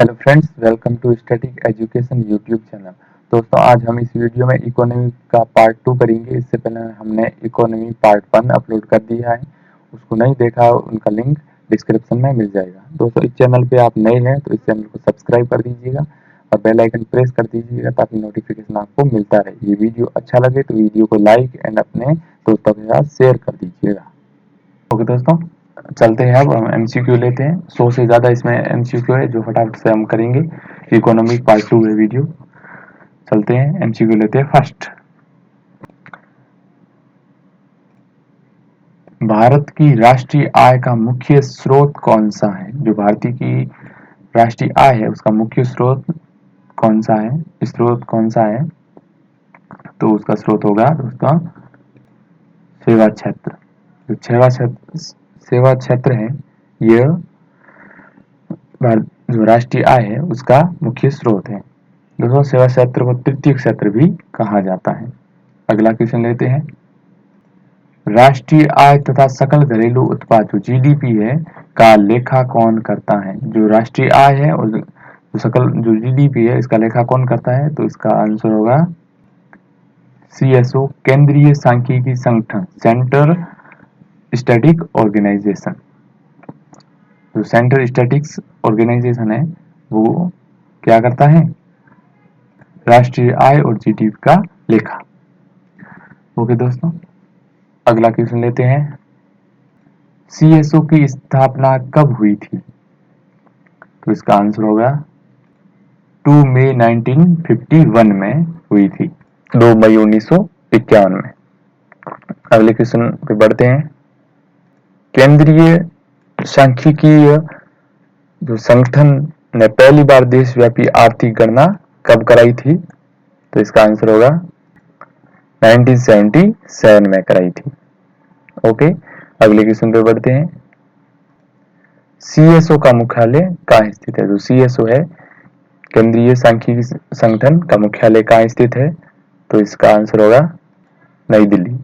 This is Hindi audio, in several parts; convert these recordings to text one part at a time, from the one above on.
Hello friends, welcome to static education YouTube channel. दोस्तों, आज हम इस वीडियो में इकोनॉमी का पार्ट 2 करेंगे। इससे पहले हमने इकोनॉमी पार्ट 1 अपलोड कर दिया है। उसको नहीं देखा, उनका लिंक डिस्क्रिप्शन में मिल जाएगा। दोस्तों, इस चैनल पे आप नए हैं तो इस चैनल को सब्सक्राइब कर दीजिएगा और बेल आइकन प्रेस कर दीजिएगा ताकि नोटिफिकेशन आपको मिलता रहे। ये वीडियो अच्छा लगे तो वीडियो को लाइक एंड अपने दोस्तों के साथ शेयर कर दीजिएगा। ओके दोस्तों, चलते हैं। अब हम एमसीक्यू लेते हैं। 100 से ज़्यादा इसमें एमसीक्यू है जो फटाफट से हम करेंगे। इकोनॉमिक पार्ट 2 है वीडियो। चलते हैं, एमसीक्यू लेते हैं। फर्स्ट, भारत की राष्ट्रीय आय का मुख्य स्रोत कौन सा है? जो भारतीय की राष्ट्रीय आय है उसका मुख्य स्रोत कौन सा है? स्रोत कौन सा है? तो उसका स्रोत होगा दोस्तों सेवा क्षेत्र। जो सेवा क्षेत्र है, यह जो राष्ट्रीय आय है उसका मुख्य स्रोत है। दोस्तों, सेवा क्षेत्र को तृतीय क्षेत्र भी कहा जाता है। अगला क्वेश्चन लेते हैं। राष्ट्रीय आय तथा सकल घरेलू उत्पाद जो जीडीपी है का लेखा कौन करता है? जो राष्ट्रीय आय है और जो जीडीपी है इसका लेखा कौन करता है? तो इसका आंसर होगा सीएसओ, केंद्रीय सांख्यिकी संगठन, सेंटर स्टैटिक ऑर्गेनाइजेशन। जो सेंटर स्टैटिक्स ऑर्गेनाइजेशन है वो क्या करता है? राष्ट्रीय आय और जीडीपी का लेखा। ओके दोस्तों, अगला क्वेश्चन लेते हैं। सीएसओ की स्थापना कब हुई थी? तो इसका आंसर होगा 2 मई 1951 में हुई थी। 2 मई 1951 में। अगले क्वेश्चन पे बढ़ते हैं। केंद्रीय सांख्यिकीय जो संगठन ने पहली बार देशव्यापी आर्थिक गणना कब कराई थी? तो इसका आंसर होगा 1977 में कराई थी। ओके, अगले क्वेश्चन पे बढ़ते हैं। सीएसओ का मुख्यालय कहाँ स्थित है? जो सीएसओ है, केंद्रीय सांख्यिकी संगठन का मुख्यालय कहाँ स्थित है? तो इसका आंसर होगा नई दिल्ली।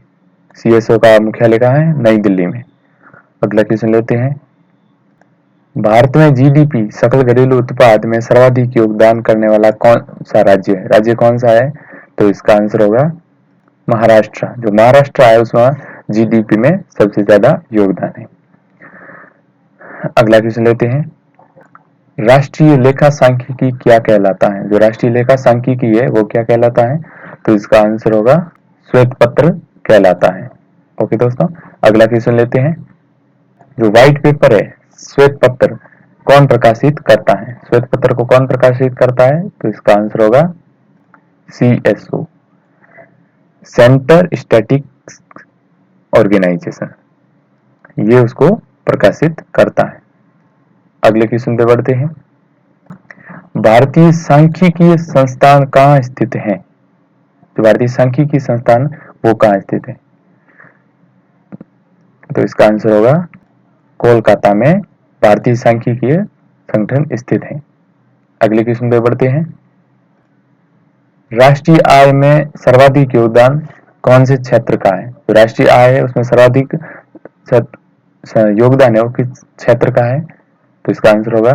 सीएसओ का मुख्यालय कहाँ है? नई दिल्ली में। अगला क्वेश्चन लेते हैं। भारत में जीडीपी सकल घरेलू उत्पाद में सर्वाधिक योगदान करने वाला कौन सा राज्य है? राज्य कौन सा है? तो इसका आंसर होगा महाराष्ट्र। जो महाराष्ट्र है उसमें जीडीपी में सबसे ज्यादा योगदान है। अगला क्वेश्चन लेते हैं। राष्ट्रीय लेखा सांख्यिकी क्या कहलाता है? जो राष्ट्रीय लेखा सांख्यिकी है वो क्या कहलाता है? तो इसका आंसर होगा श्वेत पत्र कहलाता है। ओके दोस्तों, अगला क्वेश्चन लेते हैं। जो व्हाइट पेपर है, श्वेत पत्र कौन प्रकाशित करता है? श्वेत पत्र को कौन प्रकाशित करता है? तो इसका आंसर होगा सीएसओ, सेंटर स्टैटिक्स ऑर्गेनाइजेशन। ये उसको प्रकाशित करता है। अगले क्वेश्चन पे बढ़ते हैं। भारतीय सांख्यिकीय संस्थान कहाँ स्थित है? जो भारतीय सांख्यिकी संस्थान वो कहाँ स्थित है? तो इसका आंसर होगा कोलकाता में भारतीय सांख्यिकीय संगठन स्थित है। अगले क्वेश्चन पे बढ़ते हैं। राष्ट्रीय आय में सर्वाधिक योगदान कौन से क्षेत्र का है? तो राष्ट्रीय आय है उसमें सर्वाधिक योगदान है वो किस क्षेत्र का है? तो इसका आंसर होगा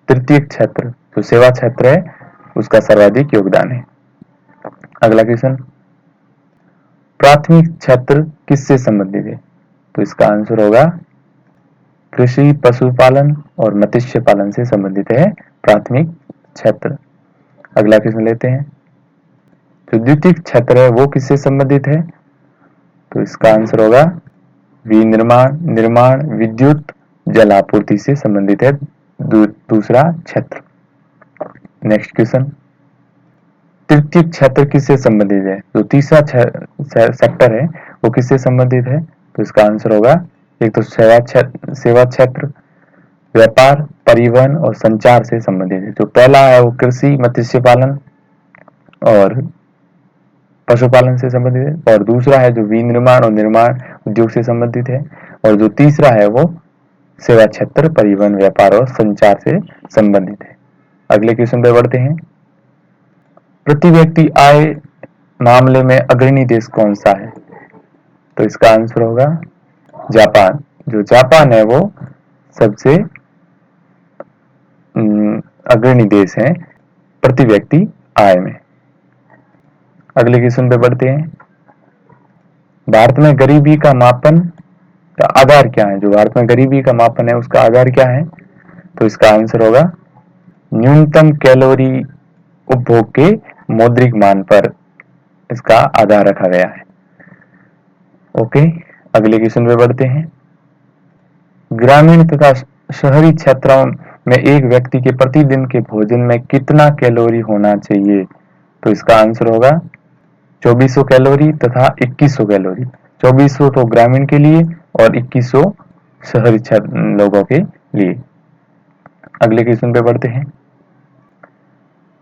तृतीय क्षेत्र। जो सेवा क्षेत्र है उसका सर्वाधिक योगदान है। अगला क्वेश्चन। प्राथमिक क्षेत्र किससे संबंधित है? तो इसका आंसर होगा कृषि, पशुपालन और मत्स्य पालन से संबंधित है प्राथमिक क्षेत्र। अगला क्वेश्चन लेते हैं। जो द्वितीय क्षेत्र है वो किससे संबंधित है? तो इसका आंसर होगा विनिर्माण, निर्माण, विद्युत, जल आपूर्ति से संबंधित है दूसरा क्षेत्र। Next question. तृतीय क्षेत्र किससे संबंधित है? जो तीसरा सेक्टर है वो किससे संबंधित है? तो इसका आंसर होगा एक तो सेवा क्षेत्र, व्यापार, परिवहन और संचार से संबंधित है। जो पहला है वो कृषि, मत्स्य पालन और पशुपालन से संबंधित है, और दूसरा है जो विनिर्माण और निर्माण उद्योग से संबंधित है, और जो तीसरा है वो सेवा क्षेत्र, परिवहन, व्यापार और संचार से संबंधित है। अगले क्वेश्चन पे बढ़ते हैं। प्रति व्यक्ति आय मामले में अग्रणी देश कौन सा है? तो इसका आंसर होगा जापान। जो जापान है वो सबसे अग्रणी देश हैं प्रति व्यक्ति आय में। अगले क्वेश्चन पे बढ़ते हैं। भारत में गरीबी का मापन का आधार क्या है? जो भारत में गरीबी का मापन है उसका आधार क्या है? तो इसका आंसर होगा न्यूनतम कैलोरी उपभोग के मौद्रिक मान पर इसका आधार रखा गया है। ओके, अगले क्वेश्चन पे बढ़ते हैं। ग्रामीण तथा शहरी क्षेत्रों में एक व्यक्ति के प्रतिदिन के भोजन में कितना कैलोरी होना चाहिए? तो इसका आंसर होगा 2400 कैलोरी तथा 2100 कैलोरी। 2400 तो ग्रामीण के लिए और 2100 शहरी लोगों के लिए। अगले क्वेश्चन पे बढ़ते हैं।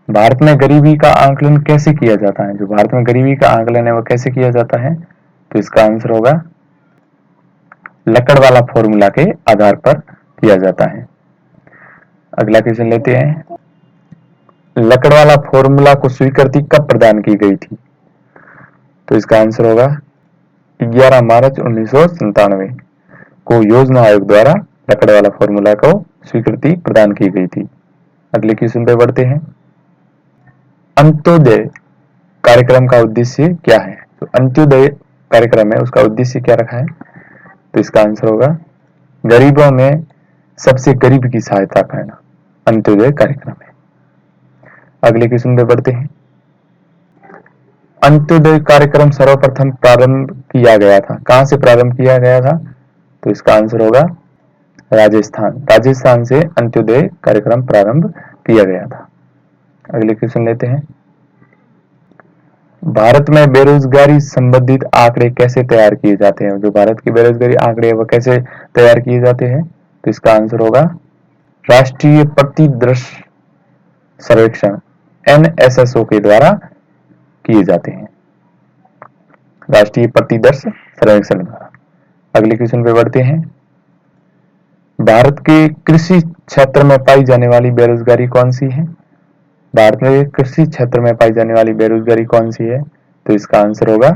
भारत में गरीबी का आंकलन कैसे किया जाता है? जो भारत में गरीबी का आंकलन है वो कैसे किया जाता है? तो इसका आंसर होगा लकड़ वाला फॉर्मूला के आधार पर किया जाता है। अगला क्वेश्चन लेते हैं। लकड़ वाला फॉर्मूला को स्वीकृति कब प्रदान की गई थी? तो इसका आंसर होगा 11 मार्च 1997 को योजना आयोग द्वारा लकड़ वाला फॉर्मूला को स्वीकृति प्रदान की गई थी। अगले क्वेश्चन पे बढ़ते हैं। अंत्योदय कार्यक्रम का उद्देश्य क्या है? तो अंत्योदय कार्यक्रम है उसका उद्देश्य क्या रखा है? तो इसका आंसर होगा गरीबों में सबसे गरीब की सहायता करना अंत्योदय कार्यक्रम है। अगले क्वेश्चन पे बढ़ते हैं। अंत्योदय कार्यक्रम सर्वप्रथम प्रारंभ किया गया था, कहां से प्रारंभ किया गया था? तो इसका आंसर होगा राजस्थान से अंत्योदय कार्यक्रम प्रारंभ किया गया था। अगले क्वेश्चन लेते हैं। भारत में बेरोजगारी संबंधित आंकड़े कैसे तैयार किए जाते हैं? जो भारत की बेरोजगारी आंकड़े वो कैसे तैयार किए जाते हैं? तो इसका आंसर होगा राष्ट्रीय प्रतिदर्श सर्वेक्षण NSSO के द्वारा किए जाते हैं, राष्ट्रीय प्रतिदर्श सर्वेक्षण द्वारा। अगले क्वेश्चन पे बढ़ते हैं। भारत के कृषि क्षेत्र में पाई जाने वाली बेरोजगारी कौन सी है? भारत में कृषि क्षेत्र में पाई जाने वाली बेरोजगारी कौन सी है? तो इसका आंसर होगा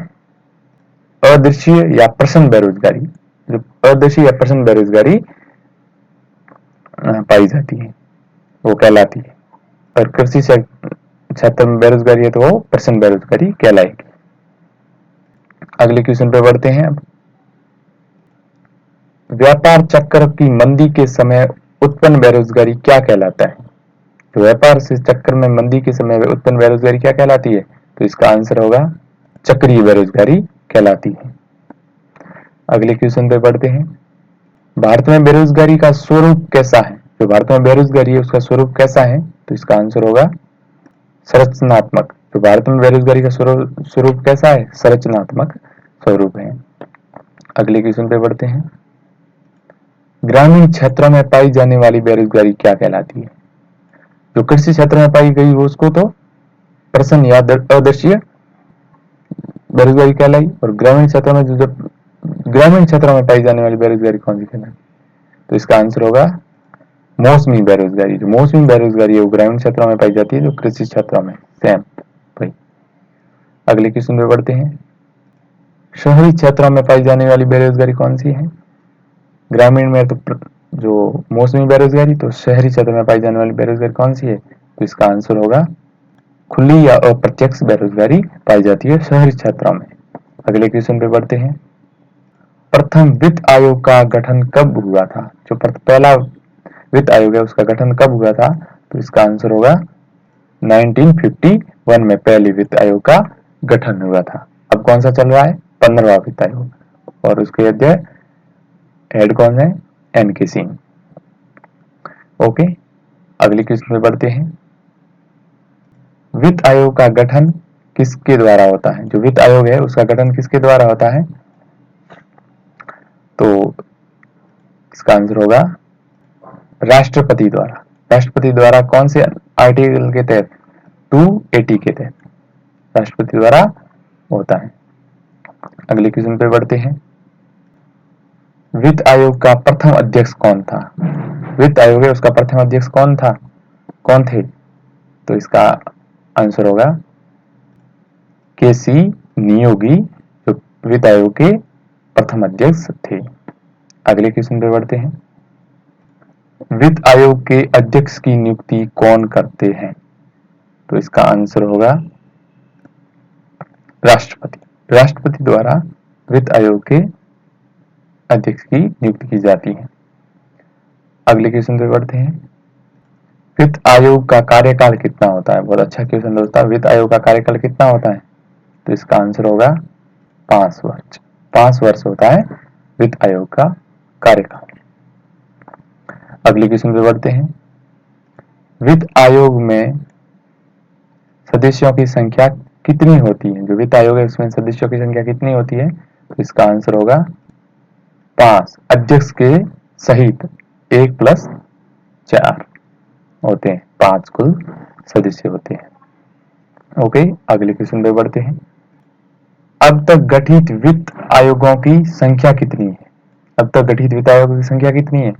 अदृश्य या प्रसन्न बेरोजगारी। जो अदृश्य या प्रसन्न बेरोजगारी पाई जाती है वो कहलाती है, और कृषि क्षेत्र में बेरोजगारी है तो वो प्रसन्न बेरोजगारी कहलाएगी। अगले क्वेश्चन पे बढ़ते हैं। व्यापार चक्र की मंदी के समय उत्पन्न बेरोजगारी क्या कहलाता है? तो व्यापार से चक्कर में मंदी के समय उत्पन्न बेरोजगारी क्या कहलाती है? तो इसका आंसर होगा चक्रीय बेरोजगारी कहलाती है। अगले क्वेश्चन पे बढ़ते हैं। भारत में बेरोजगारी का स्वरूप कैसा है? जो भारत में बेरोजगारी है उसका स्वरूप कैसा है? तो इसका आंसर होगा संरचनात्मक। तो भारत में बेरोजगारी का स्वरूप कैसा है? संरचनात्मक स्वरूप है। अगले क्वेश्चन पे बढ़ते हैं। ग्रामीण क्षेत्रों में पाई जाने वाली बेरोजगारी क्या कहलाती है? जो कृषि क्षेत्र में पाई गई वो उसको तो प्रसन्न या अदृश्य बेरोजगारी कहलाई, और ग्रामीण क्षेत्रों में जो ग्रामीण क्षेत्रों में पाई जाने वाली बेरोजगारी कौन सी कहलाई? तो इसका आंसर होगा मौसमी बेरोजगारी। जो मौसमी बेरोजगारी है वो ग्रामीण क्षेत्रों में पाई जाती है, जो कृषि क्षेत्रों में सेम भाई। अगले क्वेश्चन पे बढ़ते हैं। शहरी क्षेत्रों में पाई जाने वाली बेरोजगारी कौन सी है? ग्रामीण में तो जो मौसमी बेरोजगारी, तो शहरी क्षेत्र में पाई जाने वाली बेरोजगारी कौन सी है? तो इसका आंसर होगा खुली या अप्रत्यक्ष बेरोजगारी पाई जाती है शहरी क्षेत्रों में। अगले क्वेश्चन पे बढ़ते हैं। प्रथम वित्त आयोग का गठन कब हुआ था? जो पहला वित्त आयोग है उसका गठन कब हुआ था? तो इसका आंसर होगा 1951 में पहले वित्त आयोग का गठन हुआ था। अब कौन सा चल रहा है? 15वां वित्त आयोग, और उसके अध्यक्ष हेड कौन है? NK सिंह। ओके, अगले क्वेश्चन पे बढ़ते हैं। वित्त आयोग का गठन किसके द्वारा होता है? जो वित्त आयोग है उसका गठन किसके द्वारा होता है? तो इसका आंसर होगा राष्ट्रपति द्वारा। राष्ट्रपति द्वारा कौन से आर्टिकल के तहत? 280 के तहत राष्ट्रपति द्वारा होता है। अगले क्वेश्चन पे बढ़ते हैं। वित्त आयोग का प्रथम अध्यक्ष कौन था? वित्त आयोग है उसका प्रथम अध्यक्ष कौन था? कौन थे? तो इसका आंसर होगा KC नियोगी, जो वित्त आयोग के प्रथम अध्यक्ष थे। अगले क्वेश्चन पे बढ़ते हैं। वित्त आयोग के अध्यक्ष की नियुक्ति कौन करते हैं? तो इसका आंसर होगा राष्ट्रपति। राष्ट्रपति द्वारा वित्त आयोग के अध्यक्ष की नियुक्ति की जाती है। अगले क्वेश्चन पे बढ़ते हैं। वित्त आयोग का कार्यकाल कितना होता है? बहुत अच्छा क्वेश्चन दोस्तों। वित्त आयोग का कार्यकाल कितना होता है? तो इसका आंसर होगा 5 वर्ष। 5 वर्ष होता है वित्त आयोग का कार्यकाल। अगले क्वेश्चन पे बढ़ते हैं। वित्त आयोग में सदस्यों की संख्या कितनी होती है? जो वित्त आयोग है उसमें सदस्यों की संख्या कितनी होती है? तो इसका आंसर होगा 5। अध्यक्ष के सहित 1+4 होते हैं। 5 कुल सदस्य होते हैं। ओके, अगले क्वेश्चन पे बढ़ते हैं। अब तक गठित वित्त आयोगों की संख्या कितनी है? अब तक गठित वित्त आयोगों की संख्या कितनी है?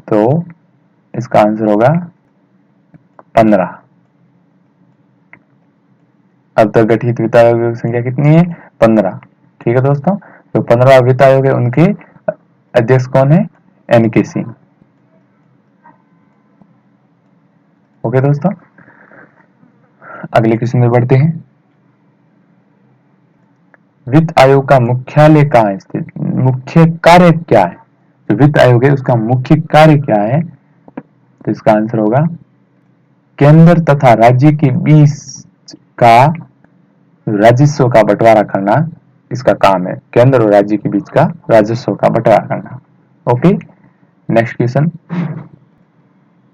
तो इसका आंसर होगा 15। अब तक गठित वित्त आयोगों की संख्या कितनी है? 15। ठीक है दोस्तों, तो 15 वित्त आयोग है, उनके अध्यक्ष कौन है? एन.के. सिंह। ओके दोस्तों, अगले क्वेश्चन में बढ़ते हैं। वित्त आयोग का मुख्यालय कहाँ है स्थित? मुख्य कार्य क्या है? जो वित्त आयोग है उसका मुख्य कार्य क्या है? तो इसका आंसर होगा केंद्र तथा राज्य के बीच का राजस्व का बंटवारा करना इसका काम है। केंद्र और राज्य के बीच का राजस्व का बंटवारा करना। Okay, next question.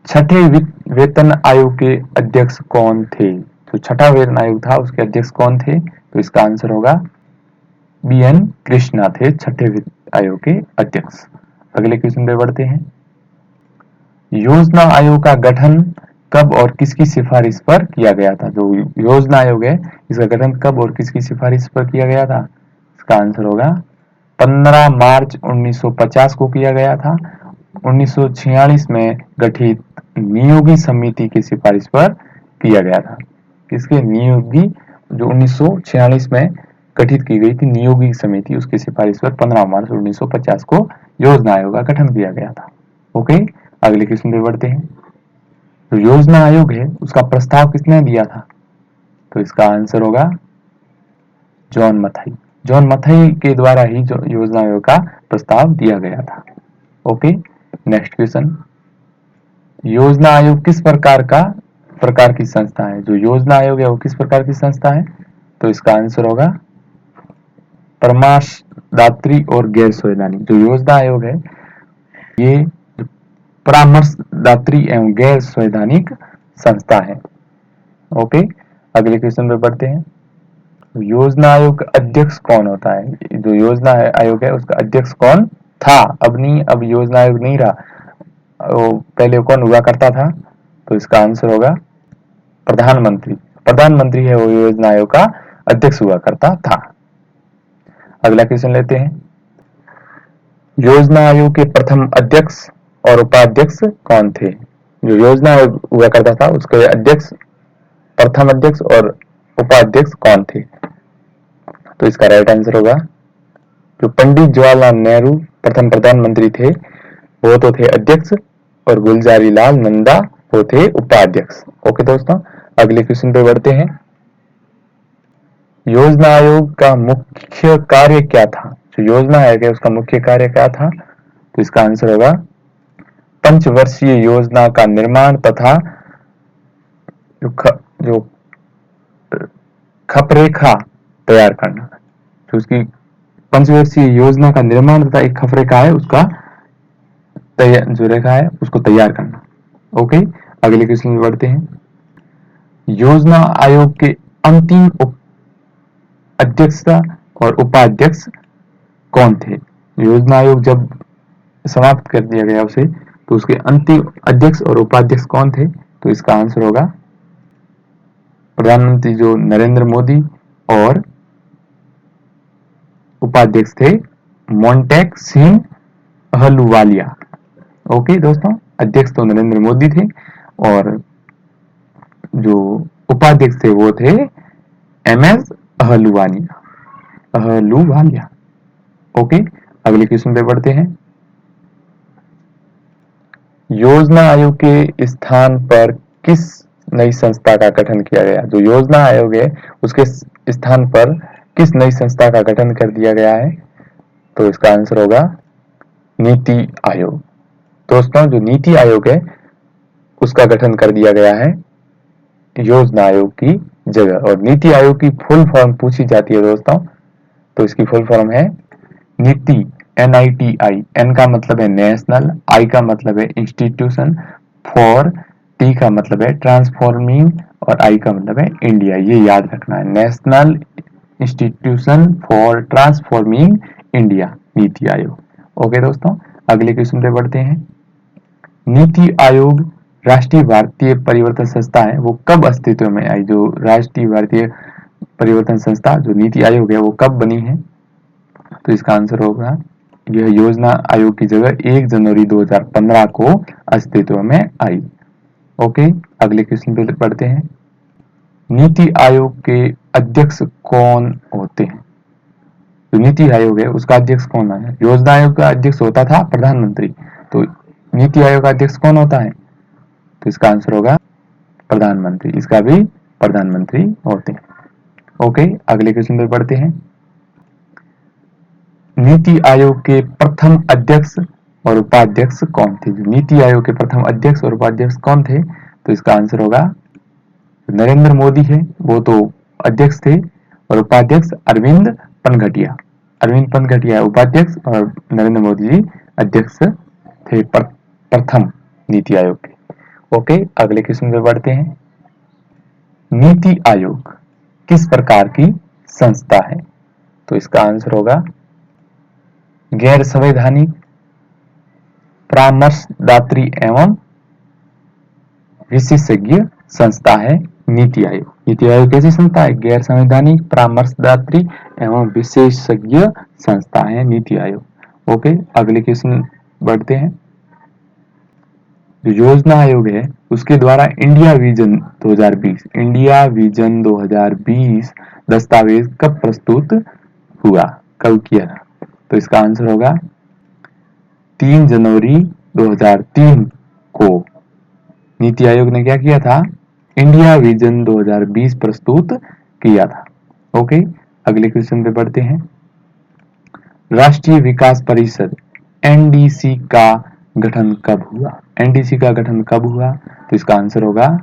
छठे वेतन आयोग के अध्यक्ष कौन थे? जो छठा वेतन आयोग था उसके अध्यक्ष कौन थे? तो इसका आंसर होगा बी.एन. कृष्णा थे छठे वित्त आयोग के अध्यक्ष। अगले क्वेश्चन पे बढ़ते हैं। योजना आयोग का गठन कब और किसकी सिफारिश पर किया गया था? जो योजना आयोग है इसका गठन कब और किसकी सिफारिश पर किया गया था? इसका आंसर होगा 15 मार्च 1950 को किया गया था। 1946 में गठित नियोगी समिति की सिफारिश पर किया गया था। किसके? नियोगी, जो 1946 में गठित की गई थी नियोगी समिति, उसकी सिफारिश पर 15 मार्च 1950 को योजना आयोग का गठन किया गया था। ओके, अगले क्वेश्चन पे बढ़ते हैं। जो योजना आयोग है उसका प्रस्ताव किसने दिया था? तो इसका आंसर होगा जॉन मथाई। जॉन मथाई के द्वारा ही जो योजना आयोग का प्रस्ताव दिया गया था। Okay, next question. योजना आयोग किस प्रकार की संस्था है? जो योजना आयोग है वो किस प्रकार की संस्था है? तो इसका आंसर होगा परामर्शदात्री और गैर संवैधानिक। जो योजना आयोग है ये परामर्शदात्री एवं गैर संवैधानिक संस्था है। ओके, अगले क्वेश्चन पे बढ़ते हैं। योजना आयोग का अध्यक्ष कौन होता है? जो योजना आयोग है उसका अध्यक्ष कौन था? अब नहीं, अब योजना आयोग नहीं रहा। पहले कौन हुआ करता था? तो इसका आंसर होगा प्रधानमंत्री। प्रधानमंत्री है वो योजना आयोग का अध्यक्ष हुआ करता था। अगला क्वेश्चन लेते हैं। योजना आयोग के प्रथम अध्यक्ष और उपाध्यक्ष कौन थे? जो योजना आयोग हुआ करता था उसके अध्यक्ष, प्रथम अध्यक्ष और उपाध्यक्ष कौन थे? तो इसका राइट आंसर होगा जो पंडित जवाहरलाल नेहरू प्रथम प्रधानमंत्री थे वो तो थे अध्यक्ष, और गुलजारी लाल नंदा वो थे उपाध्यक्ष। ओके दोस्तों, अगले क्वेश्चन पे बढ़ते हैं। योजना आयोग का मुख्य कार्य क्या था? जो योजना आयोग है उसका मुख्य कार्य क्या था? तो इसका आंसर होगा पंचवर्षीय योजना का निर्माण तथा जो खपरेखा तैयार करना। जो उसकी पंचवर्षीय योजना का निर्माण तथा एक खपरेखा है उसका जो रेखा है उसको तैयार करना। ओके, अगले क्वेश्चन में बढ़ते हैं। योजना आयोग के अंतिम अध्यक्ष और उपाध्यक्ष कौन थे? योजना आयोग जब समाप्त कर दिया गया उसे तो उसके अंतिम अध्यक्ष और उपाध्यक्ष कौन थे? तो इसका आंसर होगा प्रधानमंत्री जो नरेंद्र मोदी, और उपाध्यक्ष थे मोंटेक सिंह अहलूवालिया। ओके दोस्तों, अध्यक्ष तो नरेंद्र मोदी थे और जो उपाध्यक्ष थे वो थे एम.एस. अहलूवालिया। ओके, अगले क्वेश्चन पे बढ़ते हैं। योजना आयोग के स्थान पर किस नई संस्था का गठन किया गया? जो योजना आयोग है उसके स्थान पर किस नई संस्था का गठन कर दिया गया है? तो इसका आंसर होगा नीति आयोग। दोस्तों, जो नीति आयोग है उसका गठन कर दिया गया है योजना आयोग की जगह। और नीति आयोग की फुल फॉर्म पूछी जाती है दोस्तों, तो इसकी फुल फॉर्म है नीति, NITI। N का मतलब है नेशनल, I का मतलब है इंस्टीट्यूशन, फॉर, T का मतलब है ट्रांसफॉर्मिंग और I का मतलब है इंडिया। ये याद रखना है, national institution for transforming India, NITI Aayog. Okay दोस्तों, अगले क्वेश्चन पे बढ़ते हैं। नीति आयोग राष्ट्रीय भारतीय परिवर्तन संस्था है, वो कब अस्तित्व में आई? जो राष्ट्रीय भारतीय परिवर्तन संस्था जो नीति आयोग है वो कब बनी है? तो इसका आंसर होगा यह योजना आयोग की जगह 1 जनवरी 2015 को अस्तित्व में आई। ओके, अगले क्वेश्चन पे पढ़ते हैं। नीति आयोग के अध्यक्ष कौन होते हैं? जो नीति आयोग है उसका अध्यक्ष कौन है? योजना आयोग का अध्यक्ष होता था प्रधानमंत्री, तो नीति आयोग का अध्यक्ष कौन होता है? तो इसका आंसर होगा प्रधानमंत्री। इसका भी प्रधानमंत्री होते हैं। ओके, अगले क्वेश्चन पे पढ़ते हैं। नीति आयोग के प्रथम अध्यक्ष और उपाध्यक्ष कौन थे? नीति आयोग के प्रथम अध्यक्ष और उपाध्यक्ष कौन थे? तो इसका आंसर होगा नरेंद्र मोदी है, वो तो अध्यक्ष थे, और उपाध्यक्ष अरविंद पनघटिया। अरविंद पनघटिया उपाध्यक्ष और नरेंद्र मोदी जी अध्यक्ष थे प्रथम नीति आयोग के। ओके, अगले क्वेश्चन पे बढ़ते हैं। नीति आयोग किस प्रकार की संस्था है? तो इसका आंसर होगा गैर संवैधानिक, परामर्शदात्री एवं विशेषज्ञ संस्था है नीति आयोग। नीति आयोग कैसी संस्था है? गैर संवैधानिक, परामर्शदात्री एवं विशेषज्ञ संस्था है नीति आयोग। ओके, अगले क्वेश्चन बढ़ते हैं। जो योजना आयोग है उसके द्वारा इंडिया विजन 2020 दस्तावेज कब प्रस्तुत हुआ, कब किया? तो इसका आंसर होगा 3 जनवरी 2003 को नीति आयोग ने क्या किया था? इंडिया विजन 2020 प्रस्तुत किया था। ओके, अगले क्वेश्चन पे बढ़ते हैं। राष्ट्रीय विकास परिषद NDC का गठन कब हुआ? NDC का गठन कब हुआ? तो इसका आंसर होगा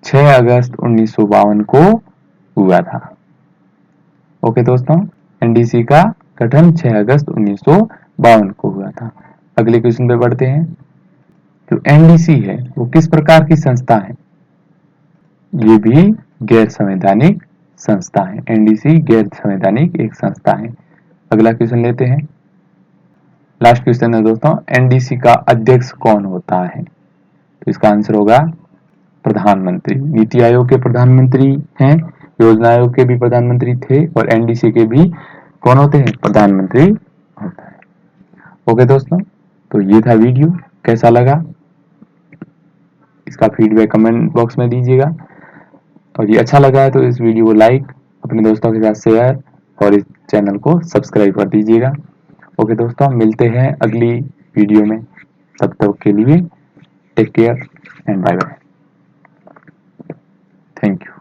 6 अगस्त 1952 को हुआ था। ओके दोस्तों, NDC का गठन 6 अगस्त 1952 को हुआ था। अगले क्वेश्चन पे बढ़ते हैं। जो NDC है वो किस प्रकार की संस्था है? ये भी गैर संवैधानिक संस्था है। NDC गैर संवैधानिक एक संस्था है। अगला क्वेश्चन लेते हैं, लास्ट क्वेश्चन है दोस्तों। NDC का अध्यक्ष कौन होता है? तो इसका आंसर होगा प्रधानमंत्री। नीति आयोग के प्रधानमंत्री हैं, योजना आयोग के भी प्रधानमंत्री थे, और NDC के भी कौन होते हैं? प्रधानमंत्री होता है। ओके दोस्तों, तो ये था वीडियो। कैसा लगा इसका फीडबैक कमेंट बॉक्स में दीजिएगा, और ये अच्छा लगा है तो इस वीडियो को लाइक, अपने दोस्तों के साथ शेयर और इस चैनल को सब्सक्राइब कर दीजिएगा। ओके दोस्तों, मिलते हैं अगली वीडियो में। तब तक के लिए take care and bye bye. Thank you.